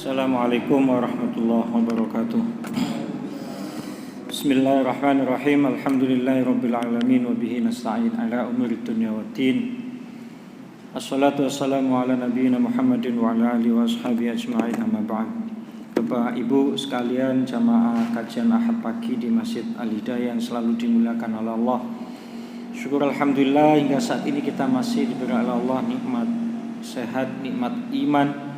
Assalamualaikum warahmatullahi wabarakatuh. Bismillahirrahmanirrahim. Alhamdulillahirabbil alamin wa bihi nasta'in ala umuri dunya waddin. Assalatu wassalamu ala nabiyyina Muhammadin wa ala alihi wa ashabihi ajma'in, amma ba'd. Bapak Ibu sekalian, jamaah kajian Ahad pagi di Masjid Al-Hidayah yang selalu dimuliakan oleh Allah. Syukur alhamdulillah hingga saat ini kita masih diberi oleh Allah nikmat sehat, nikmat iman,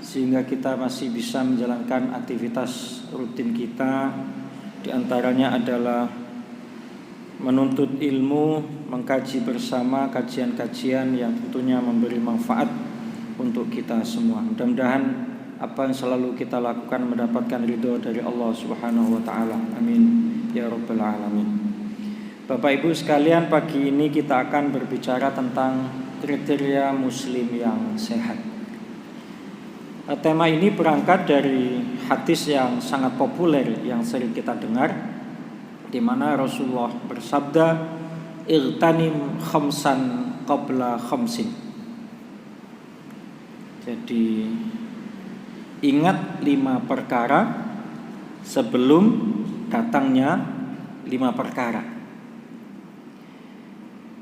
sehingga kita masih bisa menjalankan aktivitas rutin kita. Di antaranya adalah menuntut ilmu, mengkaji bersama kajian-kajian yang tentunya memberi manfaat untuk kita semua. Mudah-mudahan apa yang selalu kita lakukan mendapatkan ridho dari Allah Subhanahu wa taala. Amin ya rabbal alamin. Bapak Ibu sekalian, pagi ini kita akan berbicara tentang kriteria muslim yang sehat. Tema ini berangkat dari hadis yang sangat populer yang sering kita dengar, di mana Rasulullah bersabda, "Igtanim khamsan qabla khamsin." Jadi ingat 5 perkara sebelum datangnya 5 perkara.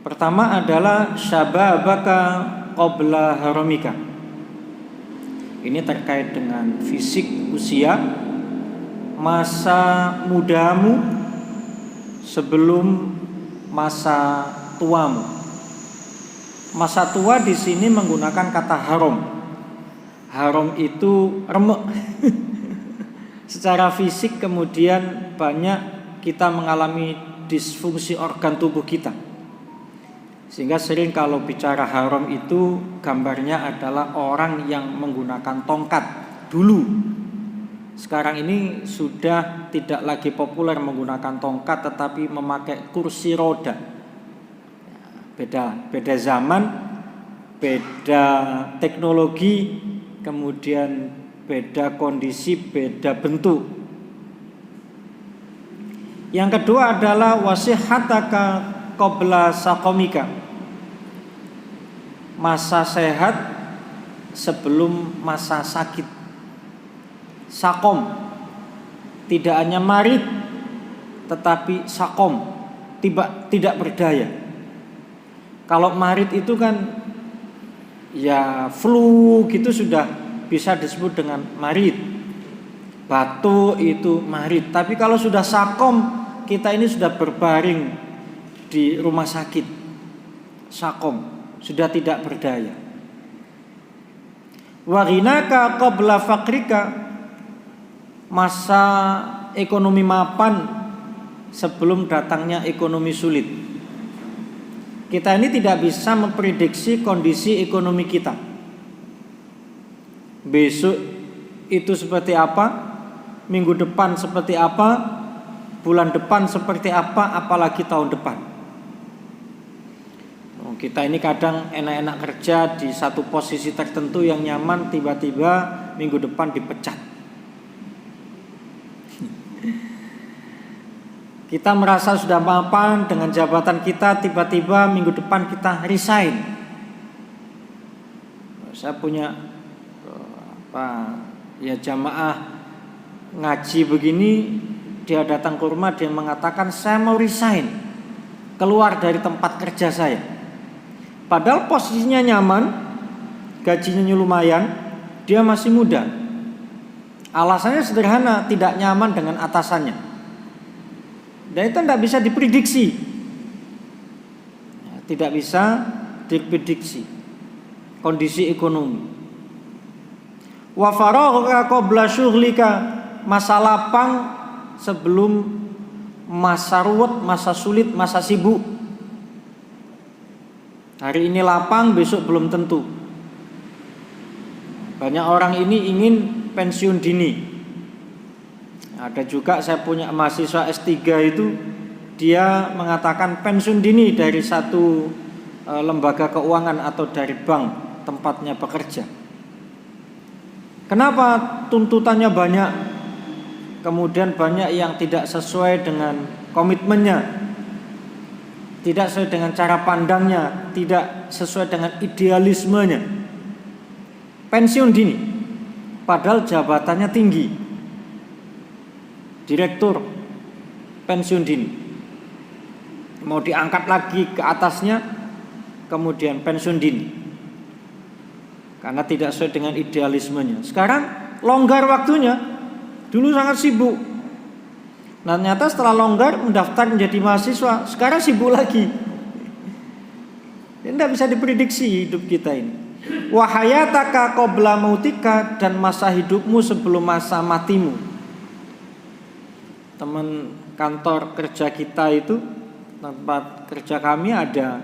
Pertama adalah syababaka qabla haramika. Ini terkait dengan fisik, usia, masa mudamu sebelum masa tuamu. Masa tua di sini menggunakan kata haram. Haram itu remek. Secara fisik kemudian banyak kita mengalami disfungsi organ tubuh kita. Sehingga sering kalau bicara haram itu gambarnya adalah orang yang menggunakan tongkat dulu. Sekarang ini sudah tidak lagi populer menggunakan tongkat, tetapi memakai kursi roda. Beda zaman, beda teknologi, kemudian beda kondisi, beda bentuk. Yang kedua adalah wasihataka qabla saqamika. Masa sehat sebelum masa sakit. Sakom, tidak hanya marid, tetapi sakom, tidak berdaya. Kalau marid itu kan ya flu gitu sudah bisa disebut dengan marid. Batuk itu marid. Tapi kalau sudah sakom, kita ini sudah berbaring di rumah sakit. Sakom, sudah tidak berdaya. Wa ghinaka qabla faqrika. Masa ekonomi mapan sebelum datangnya ekonomi sulit. Kita ini tidak bisa memprediksi kondisi ekonomi kita. Besok itu seperti apa? Minggu depan seperti apa? Bulan depan seperti apa? Apalagi tahun depan. Kita ini kadang enak-enak kerja di satu posisi tertentu yang nyaman, tiba-tiba minggu depan dipecat. Kita merasa sudah mapan dengan jabatan kita, tiba-tiba minggu depan kita resign. Saya punya jamaah ngaji begini, dia datang ke rumah, dia mengatakan saya mau resign, keluar dari tempat kerja saya. Padahal posisinya nyaman, gajinya lumayan, dia masih muda. Alasannya sederhana, tidak nyaman dengan atasannya. Dan itu tidak bisa diprediksi. Tidak bisa diprediksi kondisi ekonomi. Wa faragha qabla syughlika. Masa lapang sebelum masa ruwet, masa sulit, masa sibuk. Hari ini lapang, besok belum tentu. Banyak orang ini ingin pensiun dini. Ada juga saya punya mahasiswa S3 itu, dia mengatakan pensiun dini dari satu lembaga keuangan atau dari bank tempatnya bekerja. Kenapa? Tuntutannya banyak. Kemudian banyak yang tidak sesuai dengan komitmennya, tidak sesuai dengan cara pandangnya, tidak sesuai dengan idealismenya. Pensiun dini. padahal jabatannya tinggi, direktur, pensiun dini. Mau diangkat lagi ke atasnya, kemudian pensiun dini, karena tidak sesuai dengan idealismenya. Sekarang longgar waktunya, dulu sangat sibuk. Nah, ternyata setelah longgar mendaftar menjadi mahasiswa, sekarang sibuk lagi. Tidak bisa diprediksi hidup kita ini. Wahayataka qabla mautika, dan masa hidupmu sebelum masa matimu. Teman kantor kerja kita itu, tempat kerja kami ada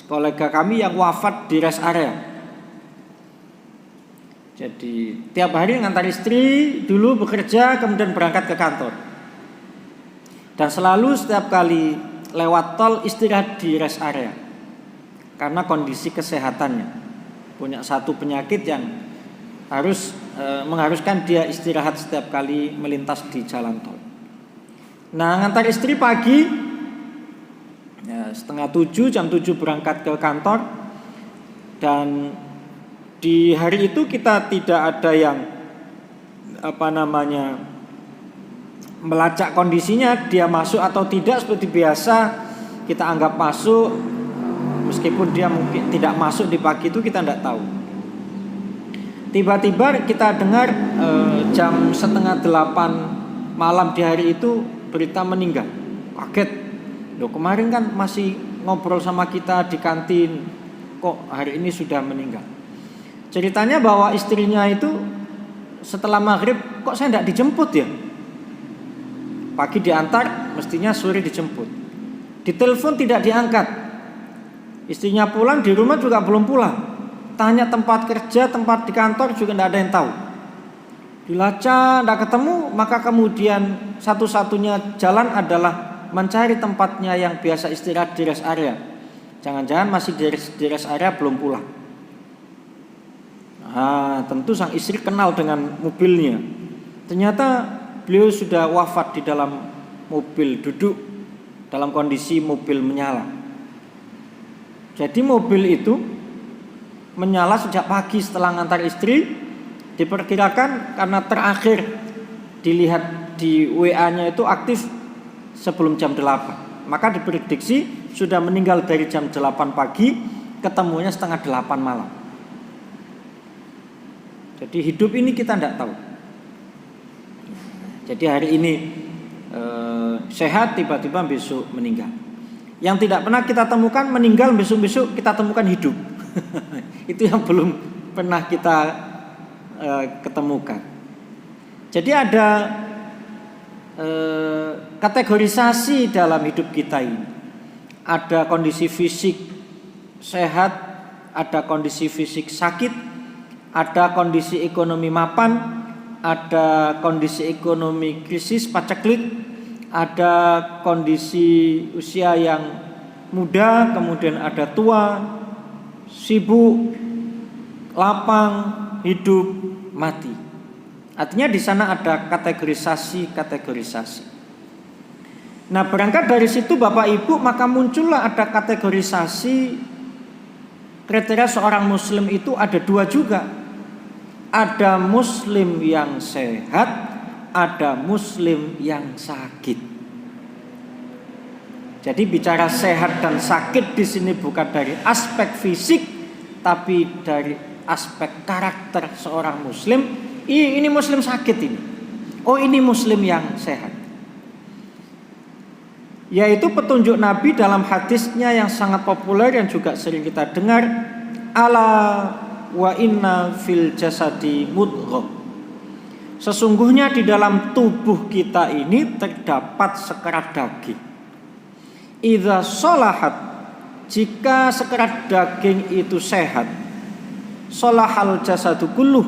kolega kami yang wafat di rest area. Jadi tiap hari ngantar istri dulu bekerja, kemudian berangkat ke kantor. Dan selalu setiap kali lewat tol istirahat di rest area, karena kondisi kesehatannya. Punya satu penyakit yang harus mengharuskan dia istirahat setiap kali melintas di jalan tol. Nah, ngantar istri pagi ya, 6:30, jam 7 berangkat ke kantor. Dan di hari itu kita tidak ada yang melacak kondisinya, dia masuk atau tidak. Seperti biasa kita anggap masuk, meskipun dia mungkin tidak masuk di pagi itu, kita tidak tahu. Tiba-tiba kita dengar jam 7:30 malam di hari itu berita meninggal. Kaget, loh kemarin kan masih ngobrol sama kita di kantin, kok hari ini sudah meninggal. Ceritanya bahwa istrinya itu setelah maghrib, kok saya tidak dijemput ya? Pagi diantar, mestinya sore dijemput. Ditelepon tidak diangkat. Istrinya pulang, di rumah juga belum pulang. Tanya tempat kerja, tempat di kantor juga tidak ada yang tahu. Dilacak, tidak ketemu, maka kemudian satu-satunya jalan adalah mencari tempatnya yang biasa istirahat di rest area. Jangan-jangan masih di rest area belum pulang. Nah, tentu sang istri kenal dengan mobilnya. Ternyata beliau sudah wafat di dalam mobil, duduk dalam kondisi mobil menyala. Jadi mobil itu menyala sejak pagi setelah ngantar istri. Diperkirakan karena terakhir dilihat di WA-nya itu aktif sebelum jam 8. Maka diprediksi sudah meninggal dari jam 8 pagi, ketemunya 7:30 malam. Jadi hidup ini kita tidak tahu. Jadi hari ini sehat, tiba-tiba besok meninggal. Yang tidak pernah kita temukan meninggal, besok-besok kita temukan hidup. Itu yang belum pernah kita ketemukan. Jadi ada kategorisasi dalam hidup kita ini. Ada kondisi fisik sehat, ada kondisi fisik sakit, ada kondisi ekonomi mapan, ada kondisi ekonomi krisis paceklik, ada kondisi usia yang muda, kemudian ada tua, sibuk, lapang, hidup, mati. Artinya di sana ada kategorisasi. Nah, berangkat dari situ Bapak Ibu, maka muncullah ada kategorisasi kriteria seorang muslim itu ada dua juga. Ada muslim yang sehat, ada muslim yang sakit. Jadi bicara sehat dan sakit di sini bukan dari aspek fisik, tapi dari aspek karakter seorang muslim. Ini muslim sakit ini. Oh, ini muslim yang sehat. Yaitu petunjuk Nabi dalam hadisnya yang sangat populer yang juga sering kita dengar, ala wa inna fil jasadi mudghah. Sesungguhnya di dalam tubuh kita ini terdapat sekerat daging. Idza sholahat, jika sekerat daging itu sehat, sholahal jasadu kulluh,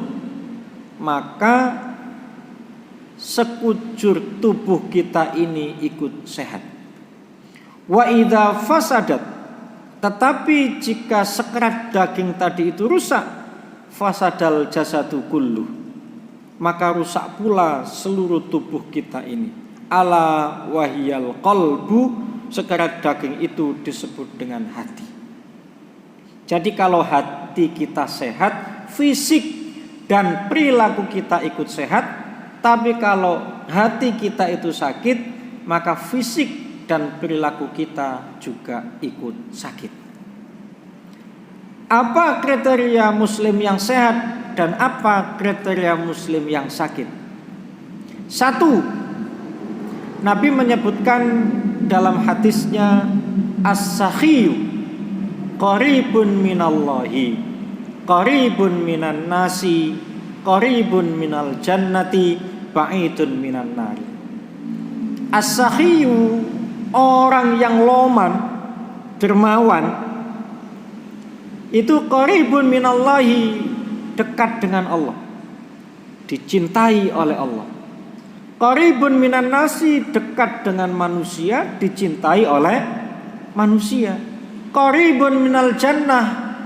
maka sekujur tubuh kita ini ikut sehat. Wa idza fasadat, tetapi jika sekerat daging tadi itu rusak, fasadal jasadu kulluh, maka rusak pula seluruh tubuh kita ini. Ala wahiyal qalbu, sekerat daging itu disebut dengan hati. Jadi kalau hati kita sehat, fisik dan perilaku kita ikut sehat, tapi kalau hati kita itu sakit, maka fisik dan perilaku kita juga ikut sakit. Apa kriteria muslim yang sehat dan apa kriteria muslim yang sakit? Satu, Nabi menyebutkan dalam hadisnya, as-sakhiyu qaribun minallahi, qaribun minan nasi, qaribun minal jannati, ba'idun minan nari. As-sakhiyu, orang yang loman, dermawan, itu qaribun minallahi, dekat dengan Allah, dicintai oleh Allah. Qaribun minan nasi, dekat dengan manusia, dicintai oleh manusia. Qaribun minal jannah,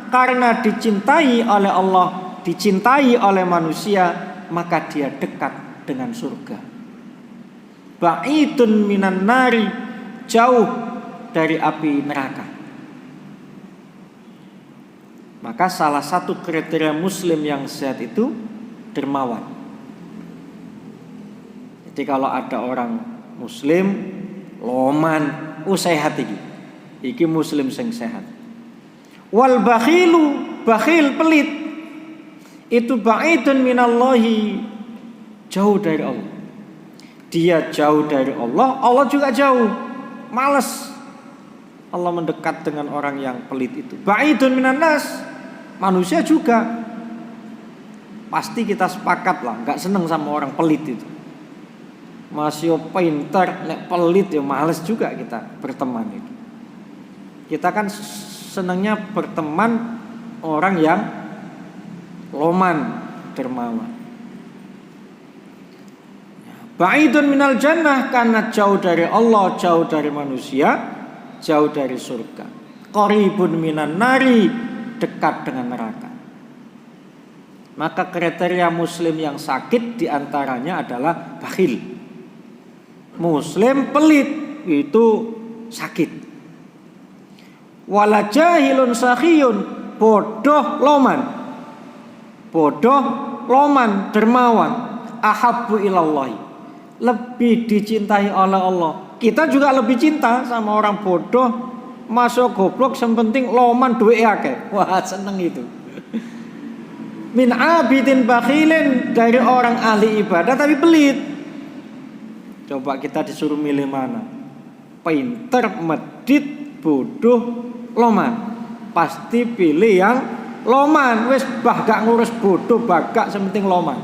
karena dicintai oleh Allah, dicintai oleh manusia, maka dia dekat dengan surga. Ba'idun minan nari, jauh dari api neraka. Maka salah satu kriteria muslim yang sehat itu dermawan. Jadi kalau ada orang muslim loman, sehat iki muslim sing sehat. Wal bakhilu, bakhil pelit, itu ba'idun minallahi, jauh dari Allah. Dia jauh dari Allah, Allah juga jauh. Malas Allah mendekat dengan orang yang pelit itu. Ba'idun minan nas, manusia juga. Pasti kita sepakat lah, gak seneng sama orang pelit itu. Masih pinter, nek pelit ya males juga kita berteman itu. Kita kan senangnya berteman orang yang loman, dermawan. Ba'idun minal jannah, karena jauh dari Allah, jauh dari manusia, jauh dari surga. Qaribun minan nari, dekat dengan neraka. Maka kriteria muslim yang sakit diantaranya adalah bakhil. Muslim pelit itu sakit. Wala jahilun sakhiyun, bodoh loman. Bodoh loman, dermawan, ahabbu ilallahi, lebih dicintai oleh Allah. Kita juga lebih cinta sama orang bodoh, masuk goblok, sepenting loman duwe akeh. Wah, seneng itu. Min abidin bakhilin, dari orang ahli ibadah tapi pelit. Coba kita disuruh milih mana? Pinter, medit, bodoh, loman. Pasti pilih yang loman. Wes gak ngurus bodoh bagak, sementing loman.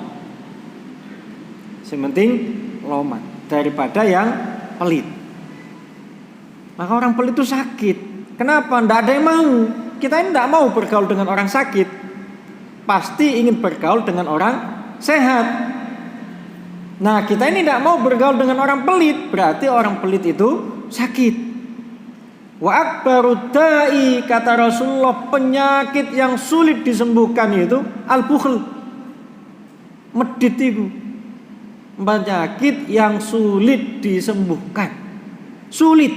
Sementing loman daripada yang pelit. Maka orang pelit itu sakit. Kenapa? Tidak ada yang mau. Kita ini tidak mau bergaul dengan orang sakit. Pasti ingin bergaul dengan orang sehat. Nah, kita ini tidak mau bergaul dengan orang pelit. Berarti orang pelit itu sakit. Wa akbarud da'i, kata Rasulullah, penyakit yang sulit disembuhkan itu al-bukhl, medit itu. Penyakit yang sulit disembuhkan. Sulit.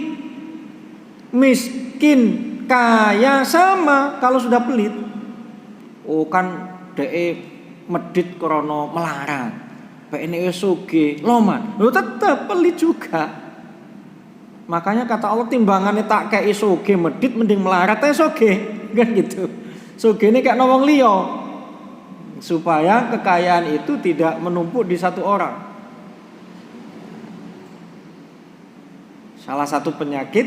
Miskin, kaya sama kalau sudah pelit. Oh kan medit krono melarat. PNE sugih, loman. Lo tetap pelit juga. Makanya kata Allah, timbangannya tak kayak sugih medit mending melarat ae sugih. Kan gitu. Sugih ini kayak wong liya. Supaya kekayaan itu tidak menumpuk di satu orang. Salah satu penyakit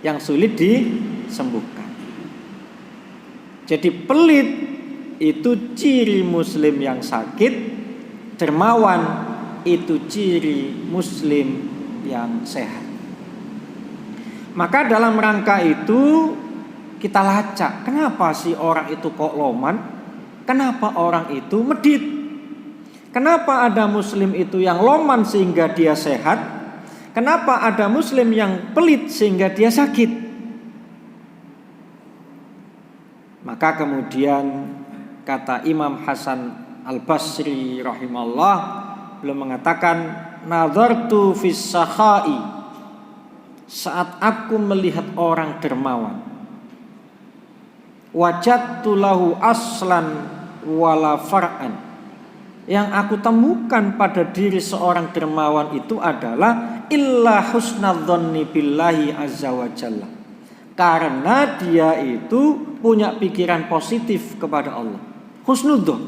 yang sulit disembuhkan. Jadi pelit itu ciri muslim yang sakit. Dermawan itu ciri muslim yang sehat. Maka dalam rangka itu kita lacak, kenapa sih orang itu kok loman? Kenapa orang itu medit? Kenapa ada muslim itu yang loman sehingga dia sehat? Kenapa ada muslim yang pelit sehingga dia sakit? Maka kemudian kata Imam Hasan Al-Basri rahimahullah, beliau mengatakan, nazartu fis sakha'i, saat aku melihat orang dermawan, wajadtu lahu aslan wala far'an. Yang aku temukan pada diri seorang dermawan itu adalah illa husnadzanni billahi azza wa jalla. Karena dia itu punya pikiran positif kepada Allah. Husnudzon.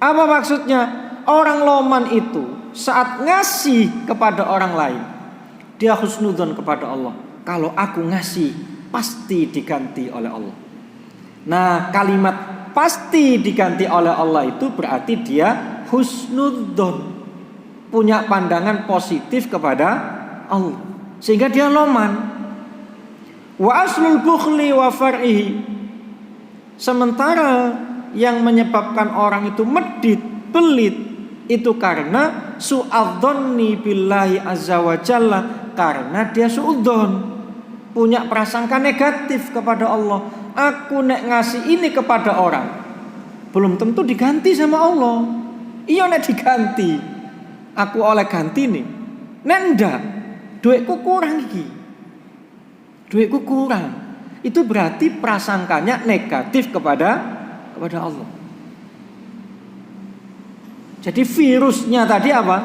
Apa maksudnya? Orang loman itu saat ngasih kepada orang lain, dia husnudzon kepada Allah. Kalau aku ngasih, pasti diganti oleh Allah. Nah, kalimat pasti diganti oleh Allah itu berarti dia husnudzon, punya pandangan positif kepada Allah, sehingga dia loman. Wa aslul bukhli wa far'ihi. Sementara yang menyebabkan orang itu medit, pelit, itu karena su'adzonni billahi azza wa jalla, karena dia su'udzon, punya prasangka negatif kepada Allah. Aku nek ngasih ini kepada orang, belum tentu diganti sama Allah. Iya nek diganti, aku oleh ganti nih. Nek ndak, duitku kurang iki. Duitku kurang. Itu berarti prasangkanya negatif kepada Allah. Jadi virusnya tadi apa?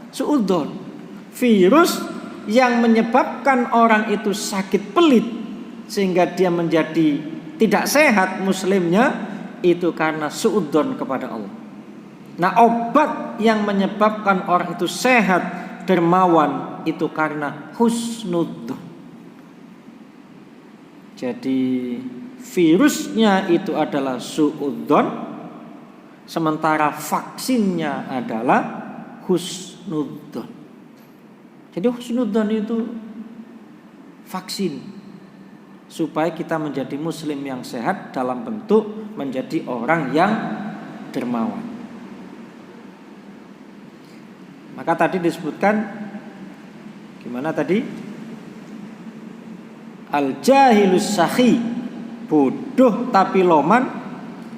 Suudzon. Virus yang menyebabkan orang itu sakit pelit sehingga dia menjadi tidak sehat muslimnya, itu karena suudzon kepada Allah. Nah, obat yang menyebabkan orang itu sehat, dermawan, itu karena husnudzon. Jadi virusnya itu adalah suudzon, sementara vaksinnya adalah husnudzon. Jadi husnudzon itu vaksin supaya kita menjadi muslim yang sehat dalam bentuk menjadi orang yang dermawan. Maka tadi disebutkan gimana tadi? Al-jahilus sakhi, bodoh tapi loman,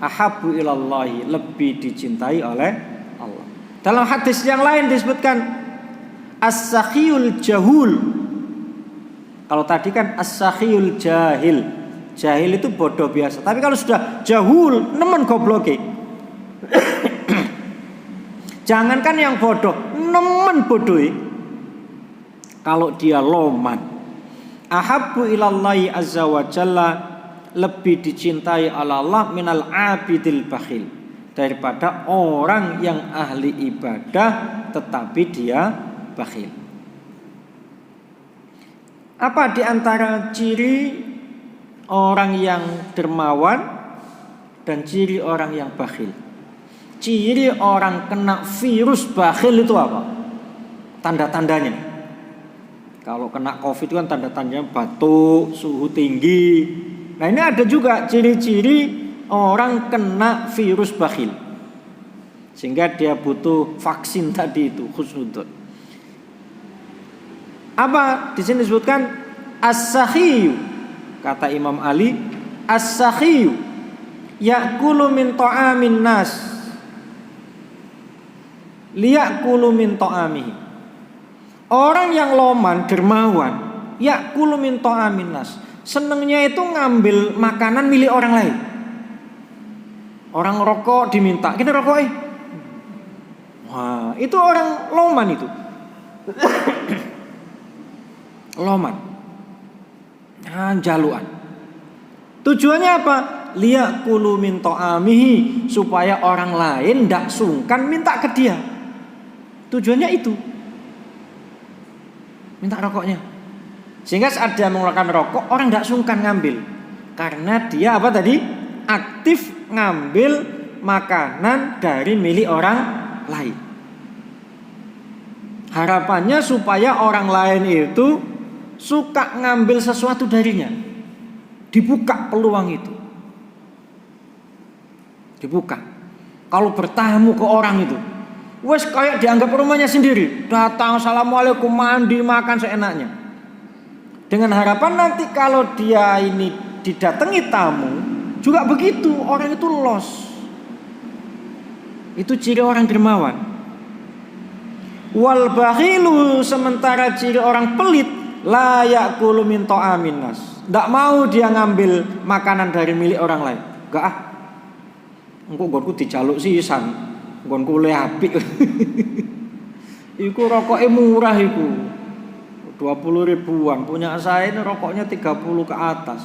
ahabbu ilallahi, lebih dicintai oleh Allah. Dalam hadis yang lain disebutkan as-sakhiyul jahul. Kalau tadi kan as-sakhiyul jahil. Jahil itu bodoh biasa. Tapi kalau sudah jahul, nemen gobloke. Jangankan yang bodoh, nemen bodohi. Kalau dia loman, ahabbu ilallahi azza wa jalla, lebih dicintai Allah minal abidil bakhil, daripada orang yang ahli ibadah tetapi dia bakhil. Apa di antara ciri orang yang dermawan dan ciri orang yang bakhil? Ciri orang kena virus bakhil itu apa? Tanda-tandanya. Kalau kena COVID itu kan tanda-tandanya batuk, suhu tinggi. Nah, ini ada juga ciri-ciri orang kena virus bakhil, sehingga dia butuh vaksin tadi itu, husnudzon. Apa di sini disebutkan as-sakhiyu, kata Imam Ali, as-sakhiyu ya'kulu min ta'amin nas liya'kulu min ta'amihi. Orang yang loman, dermawan, ya'kulu min ta'amin nas, senengnya itu ngambil makanan milik orang lain. Orang rokok diminta, kita rokok wah, itu orang loman itu. Loman, jaluan. Tujuannya apa? Liya'kulu min ta'amihi, supaya orang lain tidak sungkan minta ke dia. Tujuannya itu, minta rokoknya, sehingga saat dia mengeluarkan rokok orang tidak sungkan ngambil, karena dia apa tadi? Aktif ngambil makanan dari milik orang lain. Harapannya supaya orang lain itu suka ngambil sesuatu darinya, dibuka peluang itu, dibuka. Kalau bertamu ke orang itu, wes kayak dianggap rumahnya sendiri. Datang, assalamualaikum, mandi, makan seenaknya. Dengan harapan nanti kalau dia ini didatangi tamu juga begitu, orang itu los. Itu ciri orang dermawan. Wal bakhilu, sementara ciri orang pelit, la ya'kulu min ta'amin nas. Enggak mau dia ngambil makanan dari milik orang lain. Enggak ah. Engko nggonku dijaluk sisan, nggonku luwih apik. Iku rokoke murah iku. 20 ribuan, punya saya ini rokoknya 30 ke atas.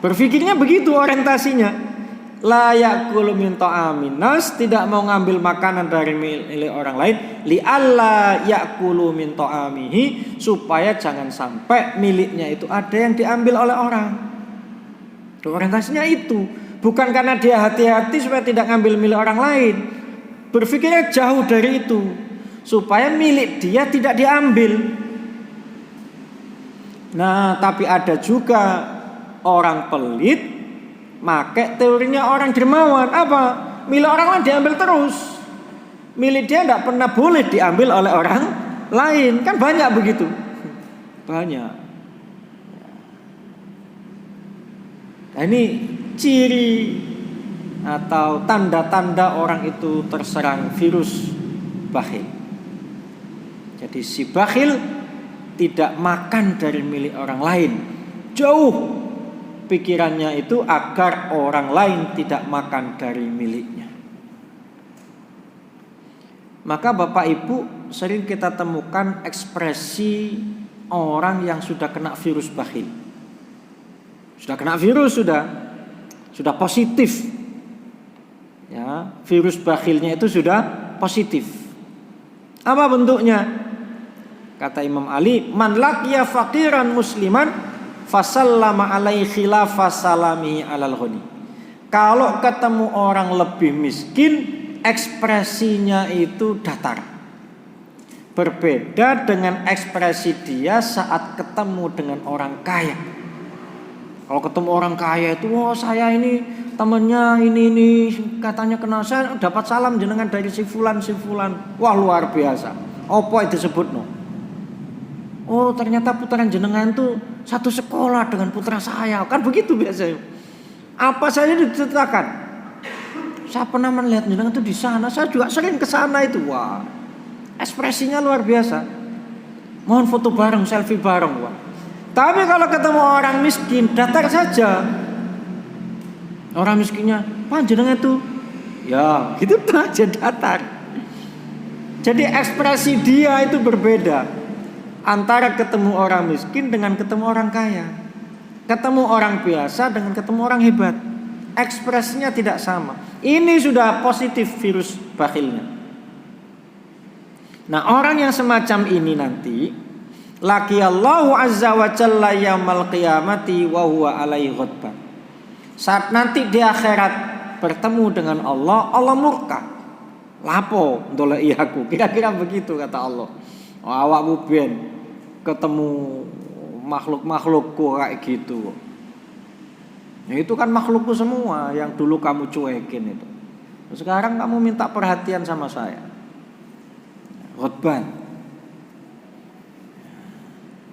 Berpikirnya begitu orientasinya. La ya'kulu min ta'amin nas, tidak mau ngambil makanan dari milik orang lain, li alla ya'kulu min ta'amihi, supaya jangan sampai miliknya itu ada yang diambil oleh orang. Orientasinya itu, bukan karena dia hati-hati supaya tidak ngambil milik orang lain. Berpikirnya jauh dari itu, supaya milik dia tidak diambil. Nah, tapi ada juga orang pelit make teorinya orang dermawan. Apa? Milik orang lain diambil terus. Milik dia tidak pernah boleh diambil oleh orang lain. Kan banyak begitu. Banyak. Nah, ini ciri atau tanda-tanda orang itu terserang virus bakhil. Jadi si bakhil tidak makan dari milik orang lain. Jauh pikirannya itu agar orang lain tidak makan dari miliknya. Maka Bapak Ibu, sering kita temukan ekspresi orang yang sudah kena virus bakhil. Sudah kena virus, sudah positif. Ya, virus bakhilnya itu sudah positif. Apa bentuknya? Kata Imam Ali, man laqiya faqiran musliman fasallama alaihi khilafa salami alal ghani. Kalau ketemu orang lebih miskin, ekspresinya itu datar. Berbeda dengan ekspresi dia saat ketemu dengan orang kaya. Kalau ketemu orang kaya itu, oh saya ini temennya ini katanya kenal, saya dapat salam jenengan dari si fulan. Wah luar biasa. Apa itu disebut no? Oh ternyata putaran jenengan tuh satu sekolah dengan putra saya. Kan begitu biasanya. Apa saja diceritakan. Saya pernah melihat jenengan tuh di sana. Saya juga sering ke sana itu. Wah, ekspresinya luar biasa. Mohon foto bareng, selfie bareng. Wah. Tapi kalau ketemu orang miskin, datar saja. Orang miskinnya, Pak jenengan tuh, ya gitu aja datar. Jadi ekspresi dia itu berbeda. Antara ketemu orang miskin dengan ketemu orang kaya. Ketemu orang biasa dengan ketemu orang hebat. Ekspresinya tidak sama. Ini sudah positif virus bakhilnya. Nah orang yang semacam ini nanti laqiyallahu azza wa jalla yaumal qiyamati wa huwa alaihi ghadban. Saat nanti di akhirat bertemu dengan Allah, Allah murka. Lapo ndoleki aku. Kira-kira begitu kata Allah. Oh, awakmu ben ketemu makhluk-makhlukku kayak gitu. Nah, itu kan makhlukku semua yang dulu kamu cuekin itu. Sekarang kamu minta perhatian sama saya. Ghadban.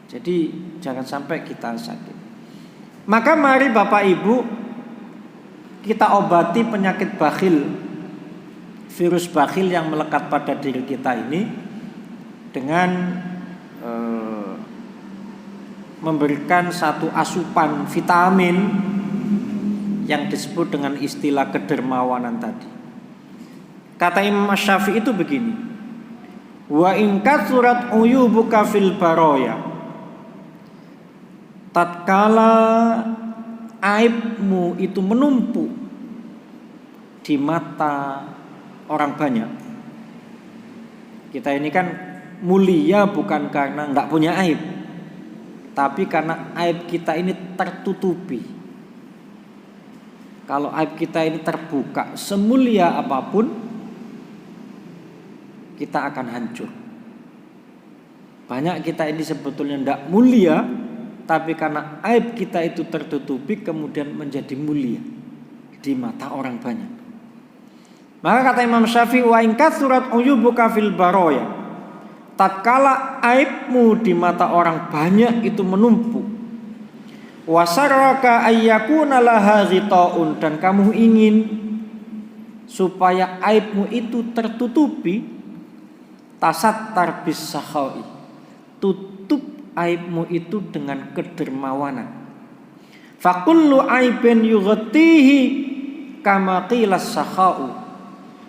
Jadi jangan sampai kita sakit. Maka mari Bapak Ibu kita obati penyakit bakhil, virus bakhil yang melekat pada diri kita ini dengan memberikan satu asupan vitamin yang disebut dengan istilah kedermawanan tadi. Kata Imam Syafi'i itu begini, wa in katsurat uyubuka fil baroya, tatkala aibmu itu menumpuk di mata orang banyak. Kita ini kan mulia bukan karena enggak punya aib, tapi karena aib kita ini tertutupi. Kalau aib kita ini terbuka, semulia apapun kita akan hancur. Banyak kita ini sebetulnya tidak mulia, tapi karena aib kita itu tertutupi kemudian menjadi mulia di mata orang banyak. Maka kata Imam Syafi'i, wa in katsurat uyubuka fil baroya, tatkala aibmu di mata orang banyak itu menumpuk, wasarraka ayyakuna laha ghitaun, dan kamu ingin supaya aibmu itu tertutupi, tasattar bis sakha'i, tutup aibmu itu dengan kedermawanan. Fakullu aibin yughtihi kama qilas sakha'u.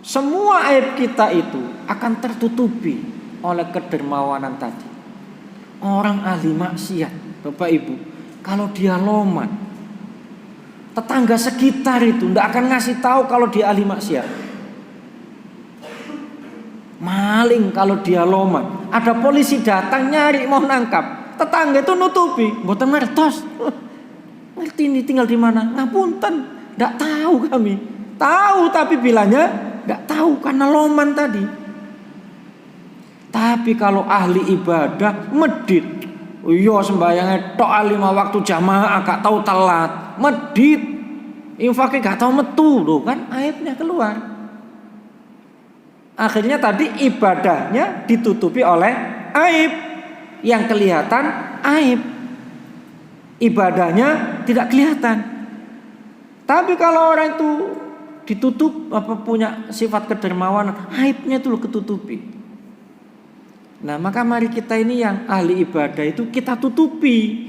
Semua aib kita itu akan tertutupi oleh kedermawanan tadi. Orang ahli maksiat, Bapak Ibu, kalau dia loman, tetangga sekitar itu tidak akan ngasih tahu kalau dia ahli maksiat. Maling kalau dia loman, ada polisi datang nyari mau nangkap, tetangga itu nutupi, mboten ngertos. Ngerti ini tinggal di mana? Ngapunten, tidak tahu kami. Tahu tapi bilangnya tidak tahu karena loman tadi. Tapi kalau ahli ibadah medit, iya sembahyangnya tok 5 waktu jamaah gak tahu telat, medit, infaknya gak tahu metu, loh kan aibnya keluar. Akhirnya tadi ibadahnya ditutupi oleh aib, yang kelihatan aib. Ibadahnya tidak kelihatan. Tapi kalau orang itu ditutup punya sifat kedermawanan, aibnya itu ketutupi. Nah, maka mari kita ini yang ahli ibadah itu kita tutupi.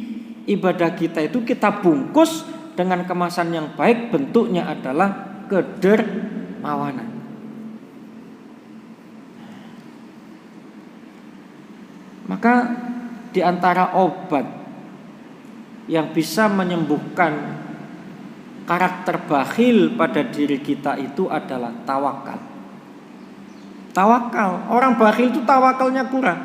Ibadah kita itu kita bungkus dengan kemasan yang baik, bentuknya adalah kedermawanan. Maka di antara obat yang bisa menyembuhkan karakter bakhil pada diri kita itu adalah tawakal. Tawakal. Orang bakhil itu tawakalnya kurang.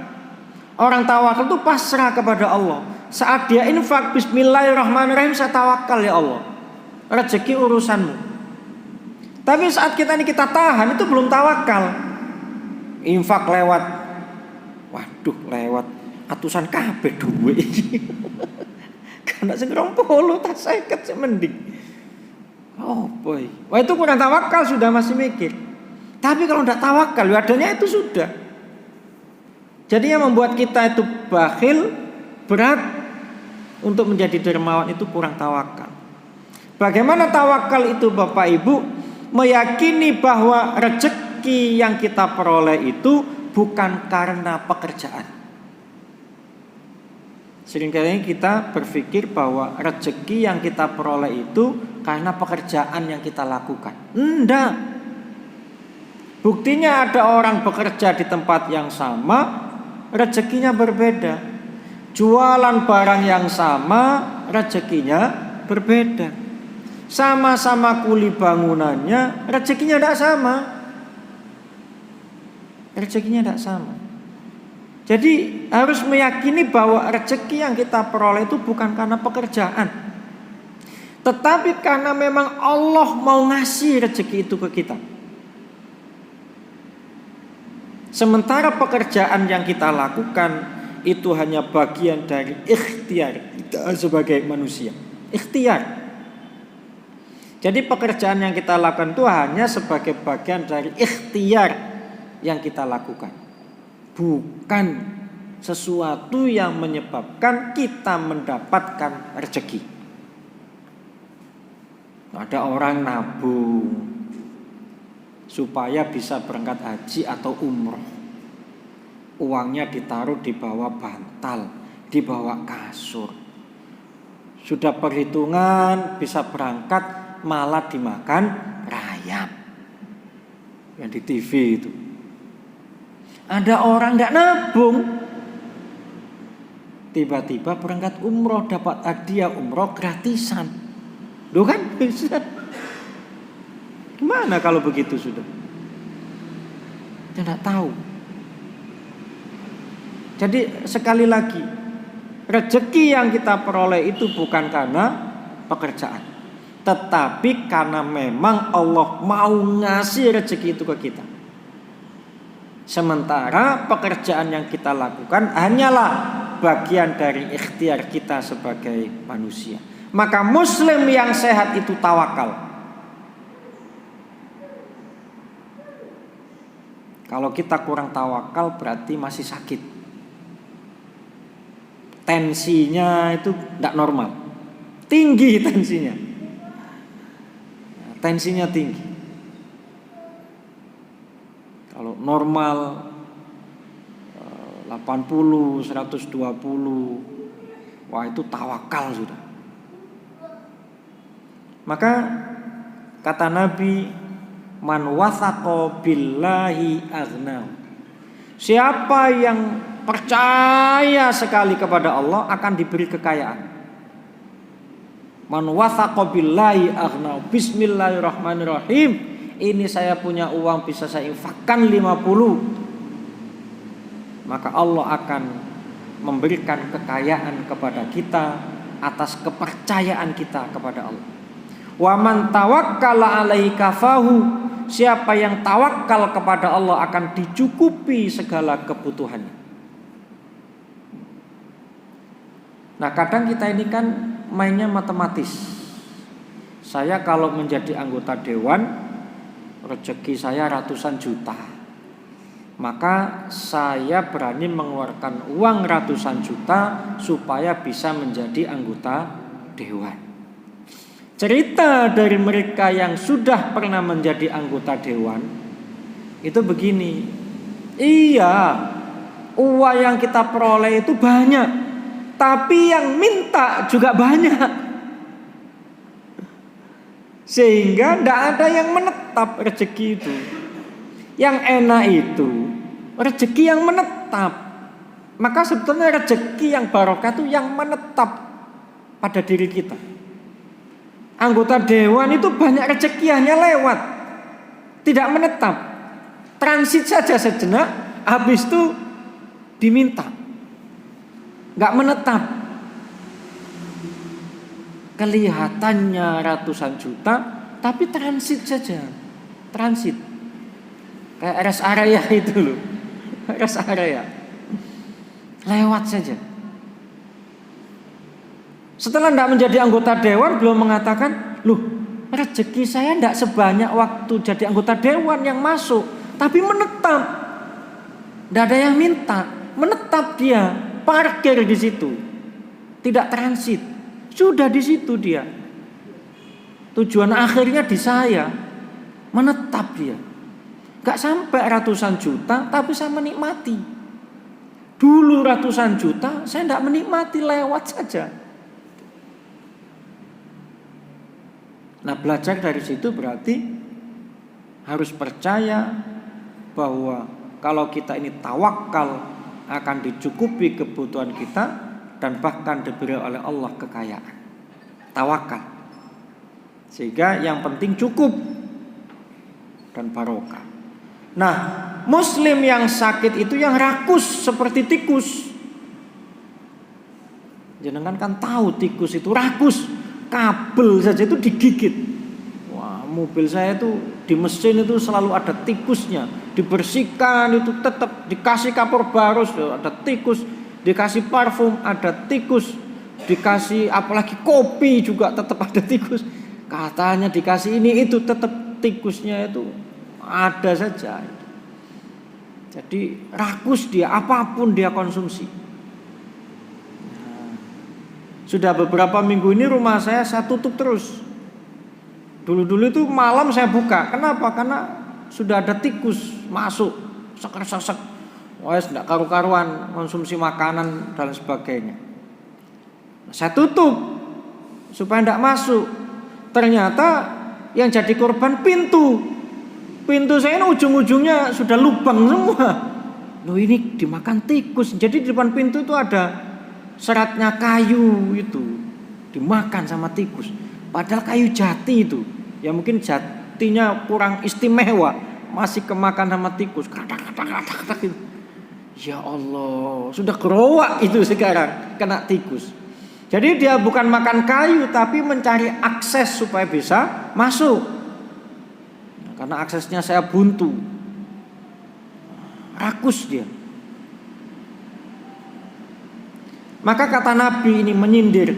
Orang tawakal itu pasrah kepada Allah. Saat dia infak, bismillahirrahmanirrahim, saya tawakal ya Allah, rezeki urusanmu. Tapi saat kita tahan, itu belum tawakal. Infak lewat, waduh lewat atusan kabeh duit. Karena sing 20 tak 50 sik mending. Oh boy. Wah itu kurang tawakal sudah masih mikir. Tapi kalau tidak tawakal, adanya itu sudah. Jadi yang membuat kita itu bakhil, berat untuk menjadi dermawan itu kurang tawakal. Bagaimana tawakal itu Bapak Ibu? Meyakini bahwa rezeki yang kita peroleh itu bukan karena pekerjaan. Seringkali kita berpikir bahwa rezeki yang kita peroleh itu karena pekerjaan yang kita lakukan. Enggak. Buktinya ada orang bekerja di tempat yang sama, rezekinya berbeda. Jualan barang yang sama, rezekinya berbeda. Sama-sama kuli bangunannya, rezekinya tidak sama. Rezekinya tidak sama. Jadi harus meyakini bahwa rezeki yang kita peroleh itu bukan karena pekerjaan, tetapi karena memang Allah mau ngasih rezeki itu ke kita. Sementara pekerjaan yang kita lakukan itu hanya bagian dari ikhtiar kita sebagai manusia. Ikhtiar. Jadi pekerjaan yang kita lakukan itu hanya sebagai bagian dari ikhtiar yang kita lakukan. Bukan sesuatu yang menyebabkan kita mendapatkan rezeki. Ada orang nabung supaya bisa berangkat haji atau umroh. Uangnya ditaruh di bawah bantal, di bawah kasur. Sudah perhitungan bisa berangkat, malah dimakan rayap. Yang di TV itu. Ada orang gak nabung, tiba-tiba berangkat umroh, dapat hadiah umroh gratisan. Loh kan bisa. Gimana kalau begitu sudah? Tidak tahu. Jadi sekali lagi, rezeki yang kita peroleh itu bukan karena pekerjaan, tetapi karena memang Allah mau ngasih rezeki itu ke kita. Sementara pekerjaan yang kita lakukan hanyalah bagian dari ikhtiar kita sebagai manusia. Maka muslim yang sehat itu tawakal. Kalau kita kurang tawakal berarti masih sakit. Tensinya itu tidak normal. Tinggi tensinya. Tensinya tinggi. Kalau normal 80, 120, wah itu tawakal sudah. Maka kata Nabi, man wathaqa billahi aghnau. Siapa yang percaya sekali kepada Allah akan diberi kekayaan. Man wathaqa billahi aghnau. Bismillahirrahmanirrahim. Ini saya punya uang bisa saya infakkan 50. Maka Allah akan memberikan kekayaan kepada kita atas kepercayaan kita kepada Allah. Wa man tawakkala alaihi kafahu. Siapa yang tawakal kepada Allah akan dicukupi segala kebutuhannya. Nah, kadang kita ini kan mainnya matematis. Saya kalau menjadi anggota dewan, rezeki saya ratusan juta. Maka saya berani mengeluarkan uang ratusan juta supaya bisa menjadi anggota dewan. Cerita dari mereka yang sudah pernah menjadi anggota dewan itu begini. Iya, uang yang kita peroleh itu banyak, tapi yang minta juga banyak. Sehingga tidak ada yang menetap rezeki itu. Yang enak itu rezeki yang menetap. Maka sebetulnya rezeki yang barokah itu yang menetap pada diri kita. Anggota dewan itu banyak rezeki hanya lewat, tidak menetap, transit saja sejenak, habis itu diminta, nggak menetap. Kelihatannya ratusan juta, tapi transit saja, transit, kayak rest area itu loh, rest area, lewat saja. Setelah tidak menjadi anggota dewan belum mengatakan, loh rezeki saya tidak sebanyak waktu jadi anggota dewan yang masuk, tapi menetap, tidak ada yang minta, menetap dia, parkir di situ, tidak transit, sudah di situ dia, tujuan akhirnya di saya, menetap dia, gak sampai ratusan juta, tapi saya menikmati. Dulu ratusan juta, saya tidak menikmati, lewat saja. Nah, belajar dari situ berarti harus percaya bahwa kalau kita ini tawakal akan dicukupi kebutuhan kita dan bahkan diberi oleh Allah kekayaan. Tawakal. Sehingga yang penting cukup dan barokah. Nah, muslim yang sakit itu yang rakus seperti tikus. Jenengan kan tahu tikus itu rakus. Kabel saja itu digigit. Wah, mobil saya itu di mesin itu selalu ada tikusnya. Dibersihkan itu tetap dikasih kapur baru ada tikus, dikasih parfum ada tikus, dikasih apalagi kopi juga tetap ada tikus. Katanya dikasih ini itu tetap tikusnya itu ada saja. Jadi rakus dia, apapun dia konsumsi. Sudah beberapa minggu ini rumah saya tutup terus. Dulu itu malam saya buka. Kenapa? Karena sudah ada tikus masuk, sek-sek. Wes enggak karu-karuan konsumsi makanan dan sebagainya. Saya tutup supaya enggak masuk. Ternyata yang jadi korban pintu. Pintu saya ini ujung-ujungnya sudah lubang semua. Loh, ini dimakan tikus. Jadi di depan pintu itu ada seratnya kayu itu dimakan sama tikus. Padahal kayu jati itu, ya mungkin jatinya kurang istimewa, masih kemakan sama tikus. Katak gitu. Ya Allah, sudah gerowak itu sekarang kena tikus. Jadi dia bukan makan kayu tapi mencari akses supaya bisa masuk. Nah, karena aksesnya saya buntu, rakus dia. Maka kata Nabi ini menyindir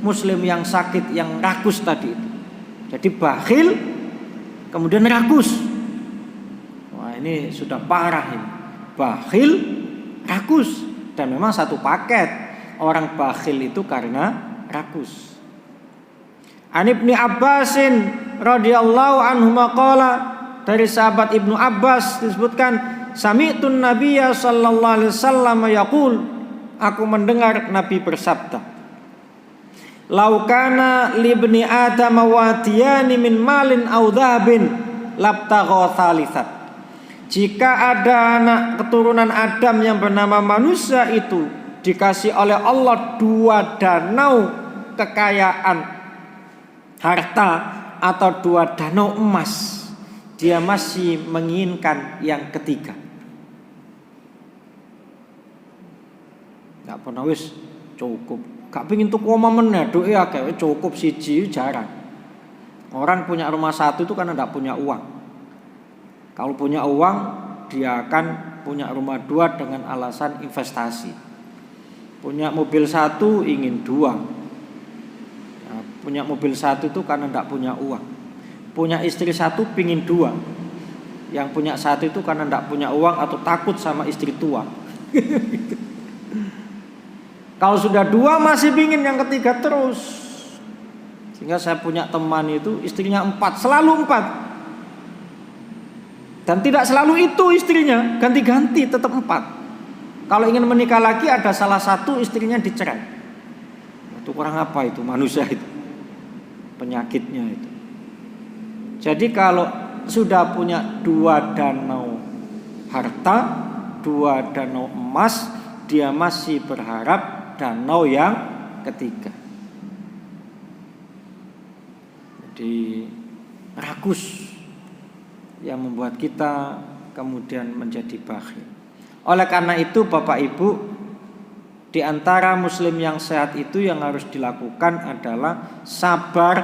muslim yang sakit, yang rakus tadi itu. Jadi bakhil kemudian rakus. Wah, ini sudah parah ini. Bakhil, rakus. Dan memang satu paket. Orang bakhil itu karena rakus. An Ibnu Abbasin radhiyallahu anhu qala, dari sahabat Ibnu Abbas disebutkan, sami'tun nabiyya sallallahu alaihi wasallam yaqul, aku mendengar Nabi bersabda, Laukana libni Adam wadiyani min malin aw dhahabin labtagha thalithat. Jika ada anak keturunan Adam yang bernama manusia itu dikasih oleh Allah 2 danau kekayaan harta atau 2 danau emas, dia masih menginginkan yang ketiga. Gak pernah wis cukup, gak pengin tuku omah meneh, duwe akeh cukup siji jarang. Orang punya rumah 1 itu karena gak punya uang. Kalau punya uang, dia akan punya rumah 2 dengan alasan investasi. Punya mobil 1 ingin 2. Nah, punya mobil 1 itu karena tidak punya uang. Punya istri 1 pingin 2. Yang punya 1 itu karena tidak punya uang atau takut sama istri tua. Kalau sudah 2 masih pingin yang ketiga terus. Sehingga saya punya teman itu istrinya 4, selalu 4. Dan tidak selalu itu istrinya, ganti-ganti tetap 4. Kalau ingin menikah lagi ada salah satu istrinya dicerai. Itu kurang apa itu manusia itu? Penyakitnya itu. Jadi kalau sudah punya 2 danau harta, 2 danau emas, dia masih berharap danau yang ketiga. Jadi rakus yang membuat kita kemudian menjadi bakhil. Oleh karena itu Bapak Ibu, di antara muslim yang sehat itu yang harus dilakukan adalah sabar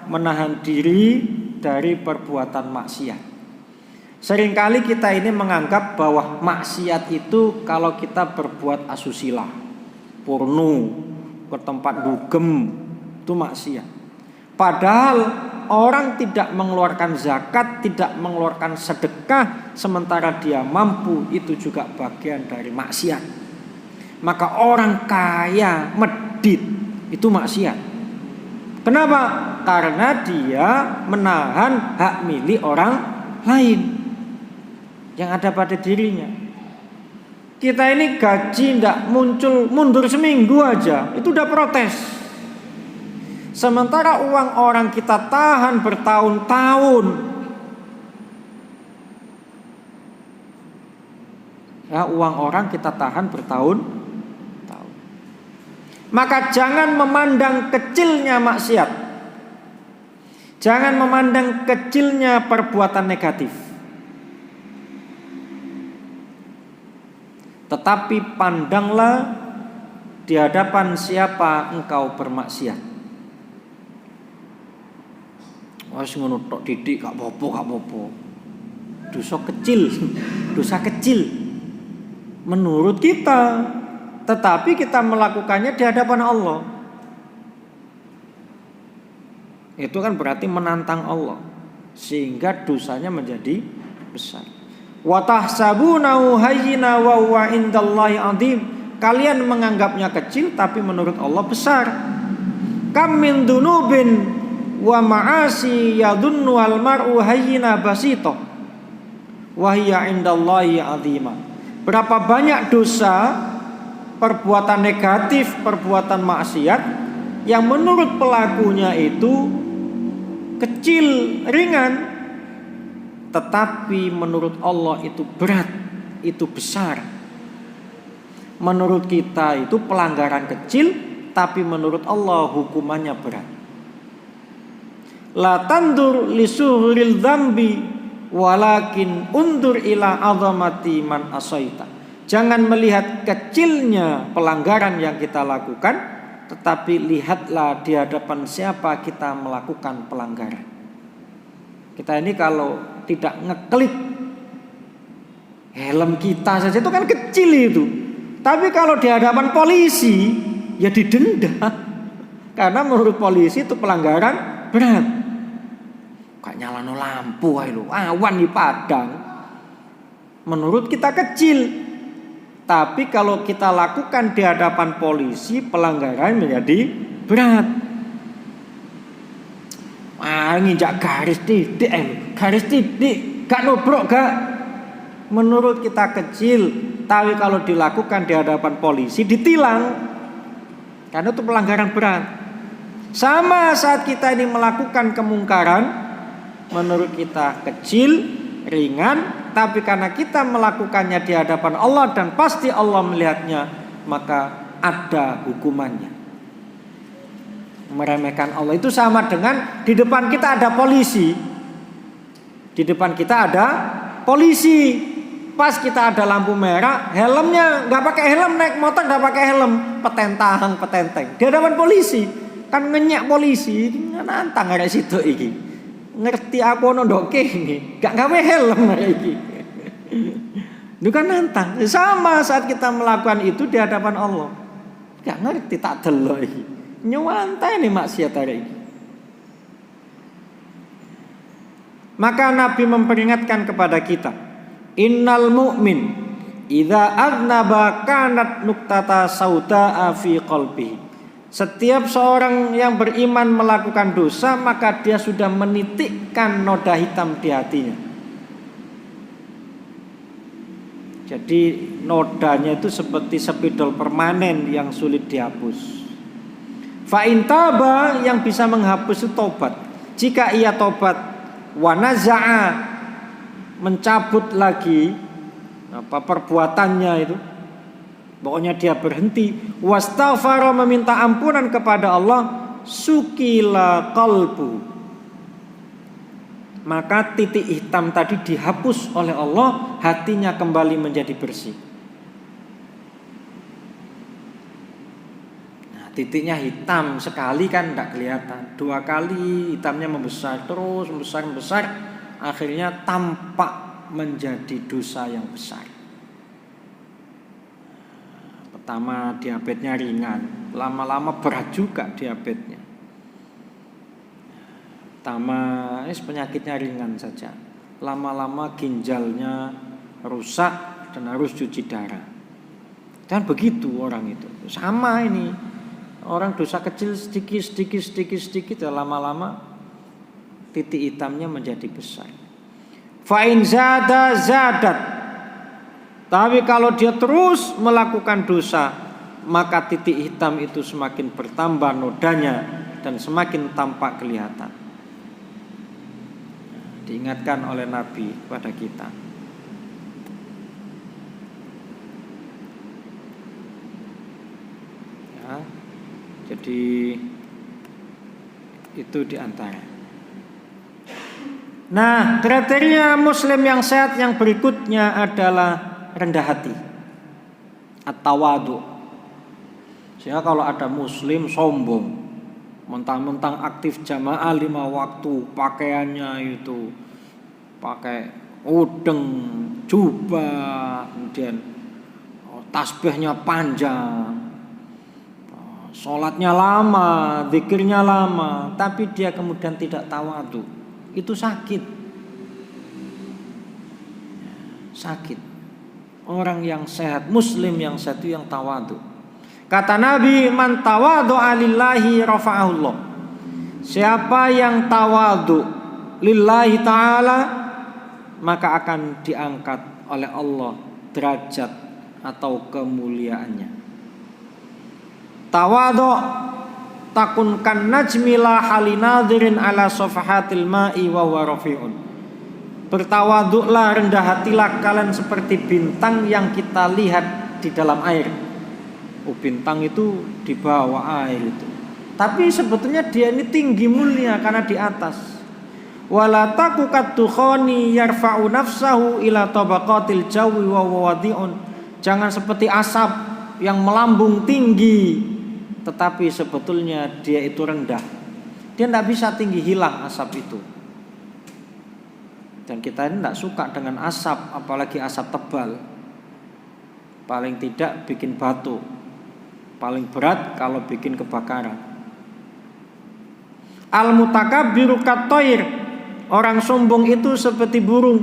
menahan diri dari perbuatan maksiat. Seringkali kita ini menganggap bahwa maksiat itu kalau kita berbuat asusila, porno, ke tempat dugem, itu maksiat. Padahal orang tidak mengeluarkan zakat, tidak mengeluarkan sedekah, sementara dia mampu, itu juga bagian dari maksiat. Maka orang kaya medit itu maksiat. Kenapa? Karena dia menahan hak milik orang lain yang ada pada dirinya. Kita ini gaji tidak muncul, mundur seminggu aja, itu udah protes. Sementara uang orang kita tahan bertahun-tahun. Ya, uang orang kita tahan bertahun-tahun. Maka jangan memandang kecilnya maksiat. Jangan memandang kecilnya perbuatan negatif. Tetapi pandanglah di hadapan siapa engkau bermaksiat. Wes ngono tok didik gak apa-apa. Dosa kecil menurut kita, tetapi kita melakukannya di hadapan Allah. Itu kan berarti menantang Allah, sehingga dosanya menjadi besar. Wa tahsabunahu hayyina wa huwa indallahi 'azim. Kalian menganggapnya kecil tapi menurut Allah besar. Kam min dunubin wa ma'asi yadunnu al-mar'u hayyina basito wa hiya indallahi 'azima. Berapa banyak dosa, perbuatan negatif, perbuatan maksiat yang menurut pelakunya itu kecil, ringan, tetapi menurut Allah itu berat, itu besar. Menurut kita itu pelanggaran kecil, tapi menurut Allah hukumannya berat. La tandur li suhril dzambi walakin undur ila azamati man asaita. Jangan melihat kecilnya pelanggaran yang kita lakukan, tetapi lihatlah di hadapan siapa kita melakukan pelanggaran. Kita ini kalau tidak ngeklik helm kita saja itu kan kecil itu. Tapi kalau di hadapan polisi ya didenda. Karena menurut polisi itu pelanggaran berat. Kayak nyalano lampu ae lho, awan di padang. Menurut kita kecil. Tapi kalau kita lakukan di hadapan polisi, pelanggaran menjadi berat. Nginjak garis titik, gak nobrok gak. Menurut kita kecil, tapi kalau dilakukan di hadapan polisi ditilang. Karena itu pelanggaran berat. Sama saat kita ini melakukan kemungkaran, menurut kita kecil, ringan, tapi karena kita melakukannya di hadapan Allah dan pasti Allah melihatnya, maka ada hukumannya. Meremehkan Allah itu sama dengan di depan kita ada polisi. Di depan kita ada polisi. Pas kita ada lampu merah, helmnya nggak pakai helm, naik motor nggak pakai helm, petenteng. Di hadapan polisi, kan ngenyak polisi, nantang ada situ iki. Ngerti aku nondoke ini, nggak gawe helm iki. Itu kan nantang. Sama saat kita melakukan itu di hadapan Allah, nggak ngerti tak delok iki. Nyewantai nih maksiat hari ini. Maka Nabi memperingatkan kepada kita, innal mu'min idza aznaba kanat nuktata sauda'a fi qalbihi. Setiap seorang yang beriman melakukan dosa, maka dia sudah menitikkan noda hitam di hatinya. Jadi nodanya itu seperti spidol permanen yang sulit dihapus. Fa in taba, yang bisa menghapus itu tobat. Jika ia tobat, wa naza'a, mencabut lagi perbuatannya itu, pokoknya dia berhenti, wastaghfara, meminta ampunan kepada Allah, sukila qalbu, maka titik hitam tadi dihapus oleh Allah, hatinya kembali menjadi bersih. Nah, titiknya hitam sekali kan tidak kelihatan, 2 kali hitamnya membesar, terus membesar, akhirnya tampak menjadi dosa yang besar. Pertama diabetesnya ringan, lama-lama berat juga diabetesnya. Pertama penyakitnya ringan saja, lama-lama ginjalnya rusak dan harus cuci darah. Dan begitu orang itu. Sama ini, orang dosa kecil sedikit ya, lama-lama titik hitamnya menjadi besar. Fa in zada zadat, tapi kalau dia terus melakukan dosa, maka titik hitam itu semakin bertambah nodanya dan semakin tampak kelihatan. Diingatkan oleh Nabi kepada kita. Ya, jadi itu diantara. Nah, kriteria muslim yang sehat yang berikutnya adalah rendah hati, at-tawadu. Sehingga kalau ada muslim sombong, mentang-mentang aktif jamaah 5 waktu, pakaiannya itu pakai udeng, jubah, kemudian tasbihnya panjang, sholatnya lama, zikirnya lama, tapi dia kemudian tidak tawadu, itu sakit. Orang yang sehat, muslim yang sehat itu yang tawadu. Kata Nabi, man tawadu'a lillahi rafa'ahullah. Siapa yang tawadu lillahi ta'ala, maka akan diangkat oleh Allah derajat atau kemuliaannya. Tawadu takun kan najmi la halinadirin ala safahatil ma'i wa huwa rafi'un. Bertawaduklah, rendah hatilah kalian seperti bintang yang kita lihat di dalam air. Bintang itu di bawah air itu, tapi sebetulnya dia ini tinggi mulia karena di atas. Wala taku kaddukhani yarfa'u nafsahu ila tabaqatil jawi wa wadi'un. Jangan seperti asap yang melambung tinggi, tetapi sebetulnya dia itu rendah. Dia tidak bisa tinggi, hilang asap itu. Dan kita ini tidak suka dengan asap, apalagi asap tebal. Paling tidak bikin batuk. Paling berat kalau bikin kebakaran. Al-mutakabbiru katoir, orang sombong itu seperti burung.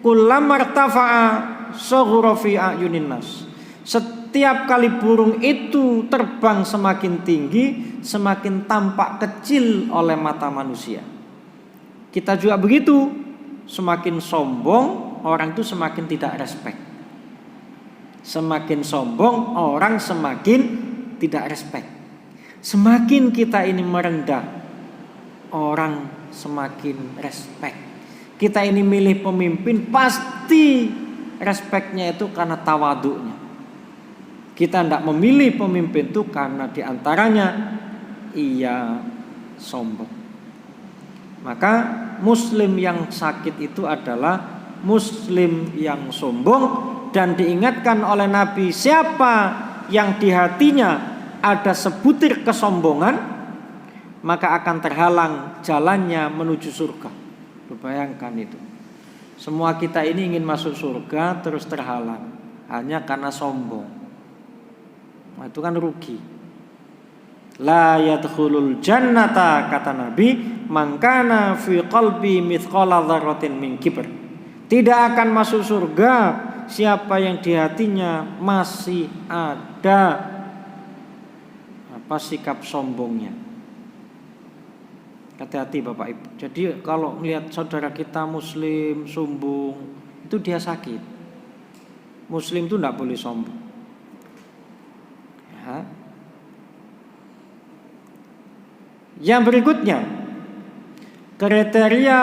Kullamartafa'a saghura fi a'yunin nas. Setiap kali burung itu terbang semakin tinggi, semakin tampak kecil oleh mata manusia. Kita juga begitu. Semakin sombong, orang itu semakin tidak respect. Semakin sombong, orang semakin tidak respect. Semakin kita ini merendah, orang semakin respect. Kita ini milih pemimpin, pasti respeknya itu karena tawaduknya. Kita tidak memilih pemimpin itu karena diantaranya ia sombong. Maka muslim yang sakit itu adalah muslim yang sombong. Dan diingatkan oleh Nabi, siapa yang di hatinya ada sebutir kesombongan, maka akan terhalang jalannya menuju surga. Bayangkan itu. Semua kita ini ingin masuk surga terus terhalang hanya karena sombong. Nah, itu kan rugi. La yadkhulul jannata, kata Nabi, man kana fi qalbi mithqala dzarratin min kibr. Tidak akan masuk surga siapa yang di hatinya masih ada sikap sombongnya. Hati-hati Bapak Ibu. Jadi kalau melihat saudara kita muslim sombong, itu dia sakit. Muslim itu tidak boleh sombong. Ya. Yang berikutnya, kriteria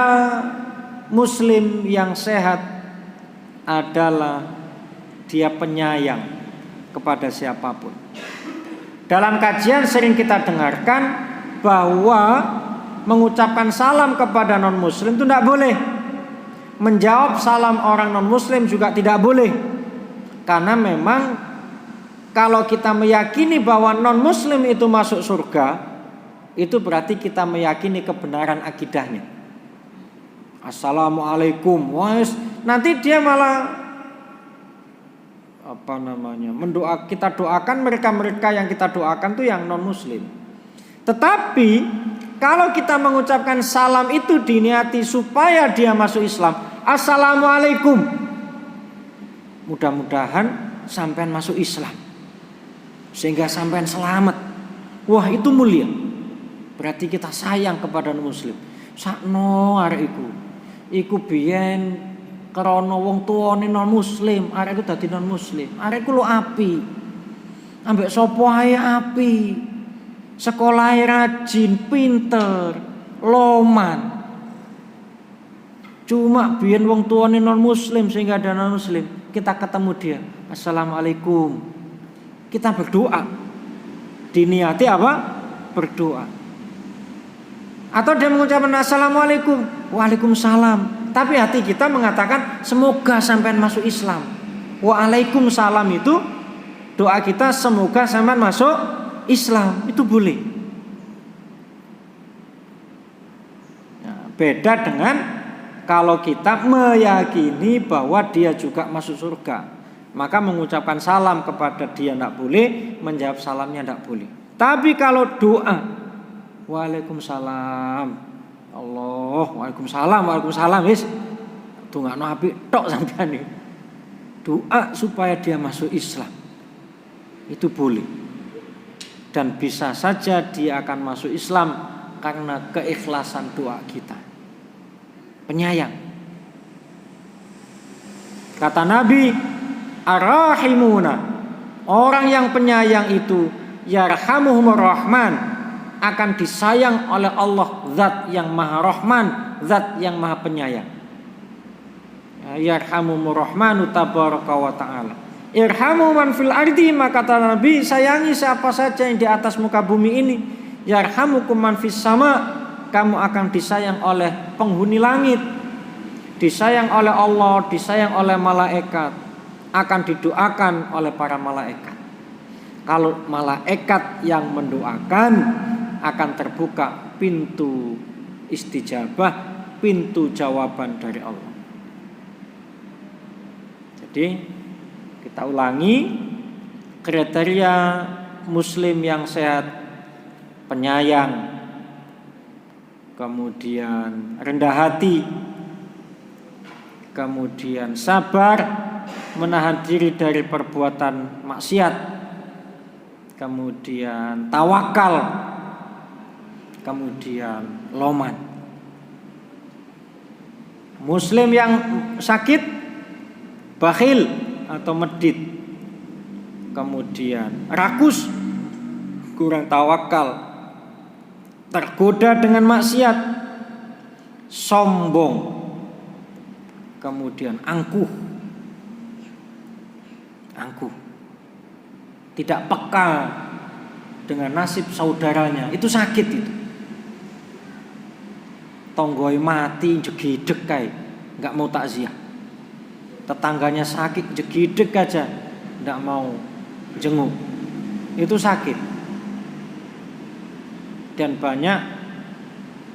muslim yang sehat adalah dia penyayang kepada siapapun. Dalam kajian sering kita dengarkan bahwa mengucapkan salam kepada non-muslim itu tidak boleh. Menjawab salam orang non-muslim juga tidak boleh. Karena memang kalau kita meyakini bahwa non-muslim itu masuk surga, itu berarti kita meyakini kebenaran akidahnya. Assalamualaikum. Wah, nanti dia malah kita doakan mereka yang kita doakan tuh yang non muslim. Tetapi kalau kita mengucapkan salam itu diniati supaya dia masuk Islam, assalamualaikum, mudah-mudahan sampean masuk Islam sehingga sampean selamat. Wah, itu mulia. Berarti kita sayang kepada non muslim. Sakno arek iku biyen karena wong tuane non muslim, arek iku dadi non muslim. Arek iku lho api. Ambek sapa ae api. Sekolahe rajin, pinter, loman. Cuma biyen wong tuane non muslim sehingga ada non muslim, kita ketemu dia, assalamualaikum. Kita berdoa. Diniati apa? Berdoa. Atau dia mengucapkan assalamualaikum, waalaikumsalam. Tapi hati kita mengatakan semoga sampean masuk Islam. Waalaikumsalam itu doa kita, semoga sampean masuk Islam. Itu boleh. Nah, beda dengan kalau kita meyakini bahwa dia juga masuk surga, maka mengucapkan salam kepada dia tidak boleh, menjawab salamnya tidak boleh. Tapi kalau doa, waalaikumsalam, Allah, waalaikumsalam, wis dongakno apik tok sampean iki. Doa supaya dia masuk Islam. Itu boleh. Dan bisa saja dia akan masuk Islam karena keikhlasan doa kita. Penyayang. Kata Nabi, ar-rahimuna, orang yang penyayang itu yarhamuhumur rahman, akan disayang oleh Allah, zat yang maha rahman, zat yang maha penyayang. Yarhamumur rahmanu tabaraka wa ta'ala. Irhamu man fil ardi, maka kata Nabi, sayangi siapa saja yang di atas muka bumi ini. Yarhamukum man fis sama, kamu akan disayang oleh penghuni langit, disayang oleh Allah, disayang oleh malaikat, akan didoakan oleh para malaikat. Kalau malaikat yang mendoakan, akan terbuka pintu istijabah, pintu jawaban dari Allah. Jadi kita ulangi kriteria muslim yang sehat: penyayang, kemudian rendah hati, kemudian sabar, menahan diri dari perbuatan maksiat, kemudian tawakal, kemudian loman. Muslim yang sakit, bakhil atau medit, kemudian rakus, kurang tawakal, tergoda dengan maksiat, sombong, kemudian angkuh, tidak peka dengan nasib saudaranya, itu sakit itu. Tonggoi mati jegideg kae, nggak mau takziah. Tetangganya sakit jegideg aja, nggak mau jenguk. Itu sakit. Dan banyak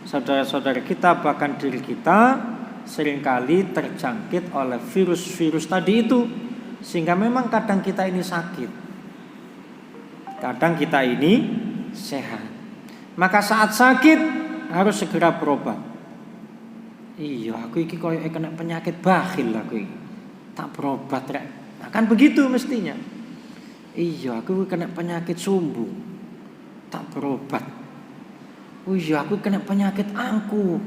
saudara-saudara kita, bahkan diri kita, seringkali terjangkit oleh virus-virus tadi itu. Sehingga memang kadang kita ini sakit, kadang kita ini sehat. Maka saat sakit harus segera berobat. Iya, aku iki koyo kena penyakit bakhil aku iki. Tak berobat rek. Nah, kan begitu mestinya. Iya, aku kena penyakit sumbu. Tak berobat. Oh iya, aku kena penyakit angkuh.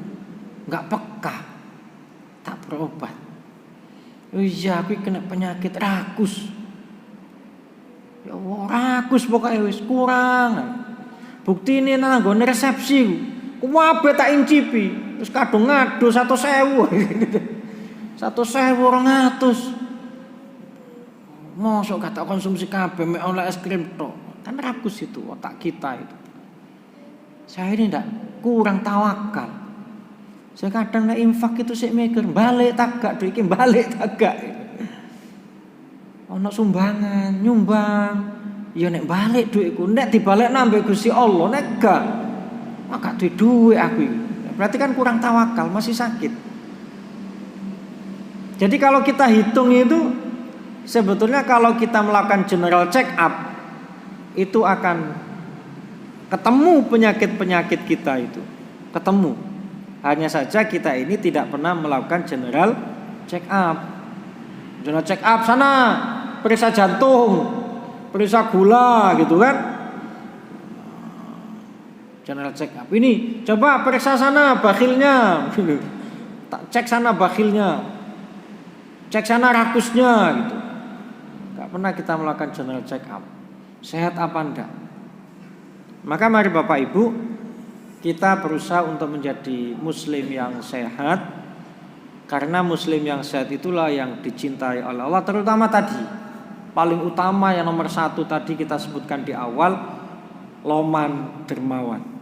Enggak peka. Tak berobat. Oh iya, aku kena penyakit rakus. Ya Allah, rakus pokoknya wis kurang. Buktine nang nggone resepsi. Kuwabe tak incipi. Terus kadung ngadu 100.000. 100.200. Mosok gak tak konsumsi kabeh mek oleh es krim tok. Kan rakus itu otak kita itu. Saya ini ndak kurang tawakal. Saya kadang nek infak itu sik mikir balik tak gak duit iki balik tak gak. Ono sumbangan, nyumbang. Ya nek balik duitku, nek dibalik nambah Gusti Allah, nek gak maka duit aku iki. Berarti kan kurang tawakal, masih sakit. Jadi kalau kita hitung itu sebetulnya kalau kita melakukan general check up itu akan ketemu penyakit-penyakit kita itu. Ketemu. Hanya saja kita ini tidak pernah melakukan general check up. General check up sana periksa jantung, periksa gula gitu kan. General check up ini coba periksa sana bakhilnya, cek sana bakhilnya, cek sana rakusnya gitu. Gak pernah kita melakukan general check up. Sehat apa enggak? Maka mari Bapak Ibu kita berusaha untuk menjadi muslim yang sehat. Karena muslim yang sehat itulah yang dicintai oleh Allah. Terutama tadi paling utama yang nomor 1 tadi kita sebutkan di awal, loman dermawan.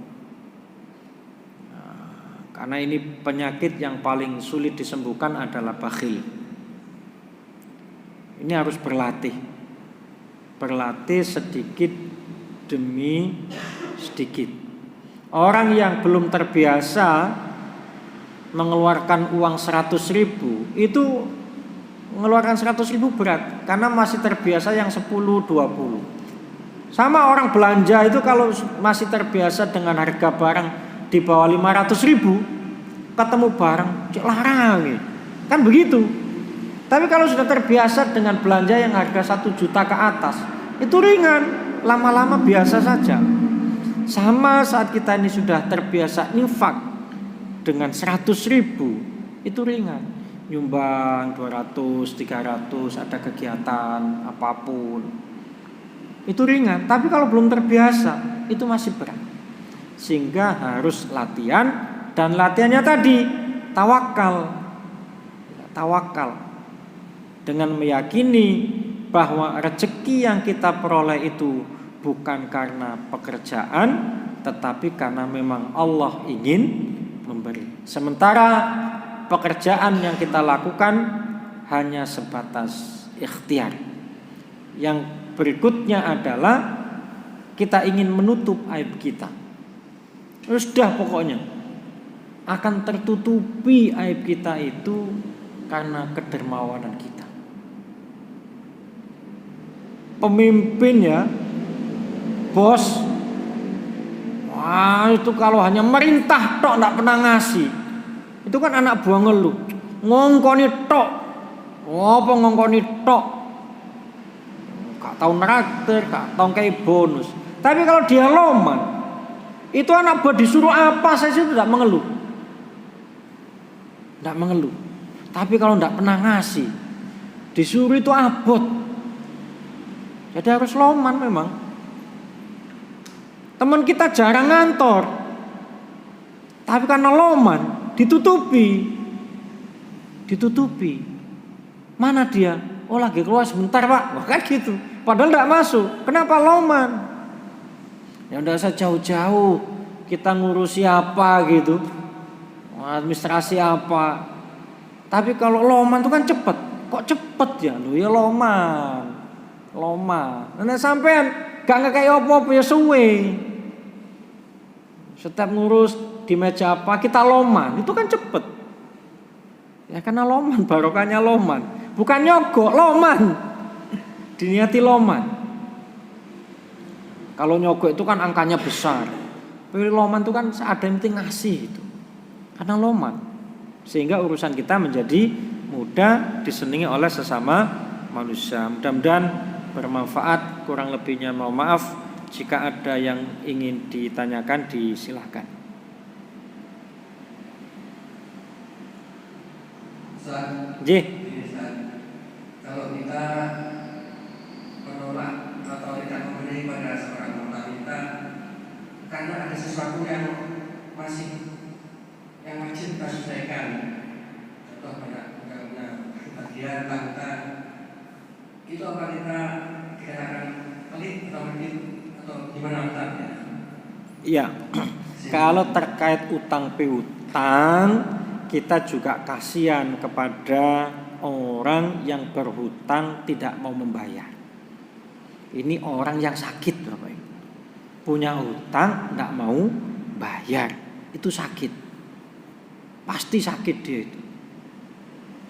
Karena ini penyakit yang paling sulit disembuhkan adalah bakhil. Ini harus berlatih. Berlatih sedikit demi sedikit. Orang yang belum terbiasa mengeluarkan uang 100.000 itu mengeluarkan 100.000 berat karena masih terbiasa yang 10, 20. Sama orang belanja itu kalau masih terbiasa dengan harga barang di bawah 500.000, ketemu barang larang, kan begitu. Tapi kalau sudah terbiasa dengan belanja yang harga 1 juta ke atas, itu ringan, lama-lama biasa saja. Sama saat kita ini sudah terbiasa infak dengan 100.000, itu ringan. Nyumbang 200, 300, ada kegiatan apapun, itu ringan. Tapi kalau belum terbiasa, itu masih berat. Sehingga harus latihan, dan latihannya tadi tawakal. Tawakal dengan meyakini bahwa rezeki yang kita peroleh itu bukan karena pekerjaan, tetapi karena memang Allah ingin memberi. Sementara pekerjaan yang kita lakukan hanya sebatas ikhtiar. Yang berikutnya adalah kita ingin menutup aib kita. Sudah pokoknya akan tertutupi aib kita itu karena kedermawanan kita. Pemimpin ya, bos, wah itu kalau hanya merintah tok enggak pernah ngasih, itu kan anak buah ngeluh. Ngongkoni tok, apa ngongkoni tok, gak tahu neraktir, gak tahu kayak bonus. Tapi kalau dia loman, itu anak buah disuruh apa saja itu tidak mengeluh. Tidak mengeluh. Tapi kalau tidak pernah ngasih, disuruh itu abot. Jadi harus loman memang. Teman kita jarang ngantor, tapi karena loman ditutupi. Mana dia? Oh lagi keluar sebentar pak. Wah kan gitu. Padahal tidak masuk. Kenapa loman? Ya udah usah jauh-jauh. Kita ngurusi apa gitu, administrasi apa. Tapi kalau loman itu kan cepet. Kok cepet ya? Lo ya loman. Nah sampean gak kayak apa-apa ya suwe. Setiap ngurus di meja apa kita loman, itu kan cepet. Ya karena loman, barokahnya loman. Bukan nyogok, loman. Diniati loman. Kalau nyogok itu kan angkanya besar. Tapi loman itu kan ada yang penting ngasih itu. Karena loman. Sehingga urusan kita menjadi mudah disenangi oleh sesama manusia. Mudah-mudahan bermanfaat. Kurang lebihnya mohon maaf. Jika ada yang ingin ditanyakan disilahkan. Kalau kita menolak atau tidak memberi pada seorang wanita karena ada sesuatu yang masih yang wajib kita selesaikan, contoh pada bagian lakukan itu, apa kita dikatakan pelit atau medit atau gimana utangnya? Iya. Kalau terkait utang piutang, kita juga kasihan kepada orang yang berhutang tidak mau membayar. Ini orang yang sakit, Bapak Ibu. Punya hutang tidak mau bayar, itu sakit. Pasti sakit dia itu.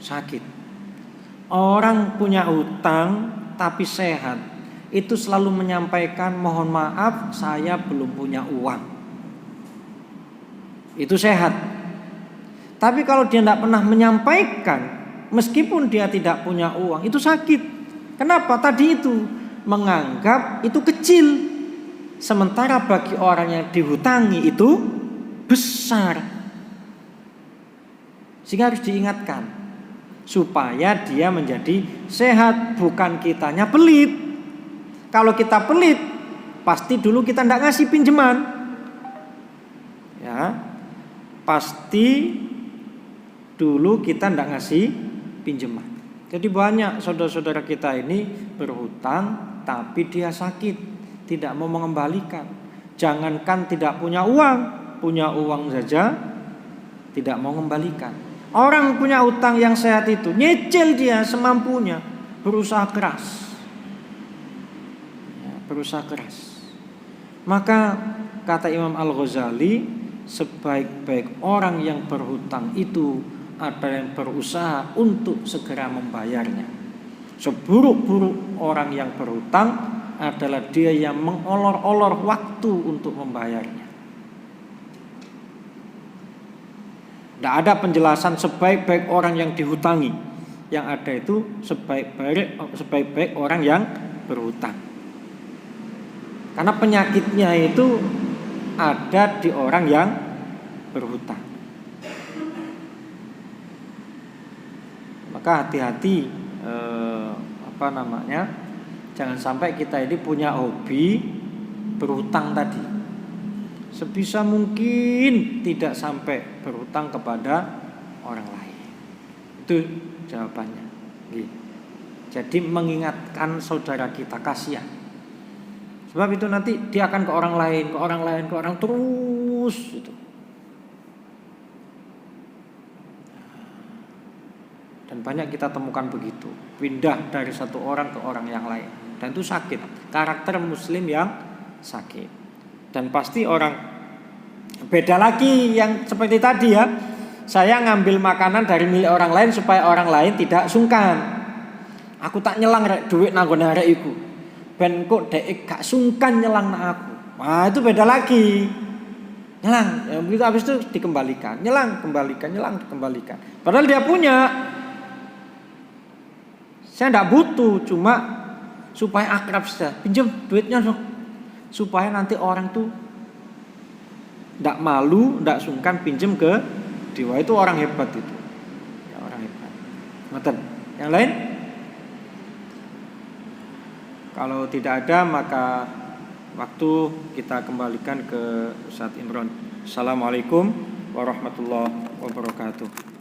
Sakit. Orang punya hutang tapi sehat, itu selalu menyampaikan mohon maaf saya belum punya uang. Itu sehat. Tapi kalau dia tidak pernah menyampaikan, meskipun dia tidak punya uang, itu sakit. Kenapa? Tadi itu menganggap itu kecil. Sementara bagi orang yang dihutangi itu besar. Sehingga harus diingatkan supaya dia menjadi sehat, bukan kitanya pelit. Kalau kita pelit, pasti dulu kita tidak ngasih pinjaman. Ya, pasti dulu kita tidak ngasih pinjaman. Jadi banyak saudara-saudara kita ini berhutang, tapi dia sakit, tidak mau mengembalikan. Jangankan tidak punya uang saja tidak mau mengembalikan. Orang punya utang yang sehat itu nyicil dia semampunya, berusaha keras. Berusaha keras. Maka kata Imam Al-Ghazali, sebaik-baik orang yang berhutang itu adalah yang berusaha untuk segera membayarnya. Seburuk-buruk orang yang berhutang adalah dia yang mengolor-olor waktu untuk membayarnya. Tidak ada penjelasan sebaik-baik orang yang dihutangi. Yang ada itu sebaik-baik orang yang berhutang. Karena penyakitnya itu ada di orang yang berhutang. Maka hati-hati, jangan sampai kita ini punya hobi berhutang tadi. Sebisa mungkin tidak sampai berhutang kepada orang lain. Itu jawabannya. Jadi mengingatkan saudara kita, kasihan. Sebab itu nanti dia akan ke orang lain terus gitu. Dan banyak kita temukan begitu, pindah dari satu orang ke orang yang lain. Dan itu sakit, karakter muslim yang sakit. Dan pasti orang beda lagi yang seperti tadi ya. Saya ngambil makanan dari milik orang lain supaya orang lain tidak sungkan. Aku tak nyelang duit nanggon arek iku. Ben kok dek gak sungkan nyelang aku. Wah, itu beda lagi. Nyelang, ya begitu habis itu dikembalikan. Nyelang, dikembalikan. Padahal dia punya. Saya enggak butuh, cuma supaya akrab saja. Pinjam duitnya dong. Supaya nanti orang tuh enggak malu, enggak sungkan pinjam ke dia. Itu orang hebat itu. Ya, orang hebat. Ngoten. Yang lain? Kalau tidak ada maka waktu kita kembalikan ke Ustadz Imron. Assalamualaikum warahmatullahi wabarakatuh.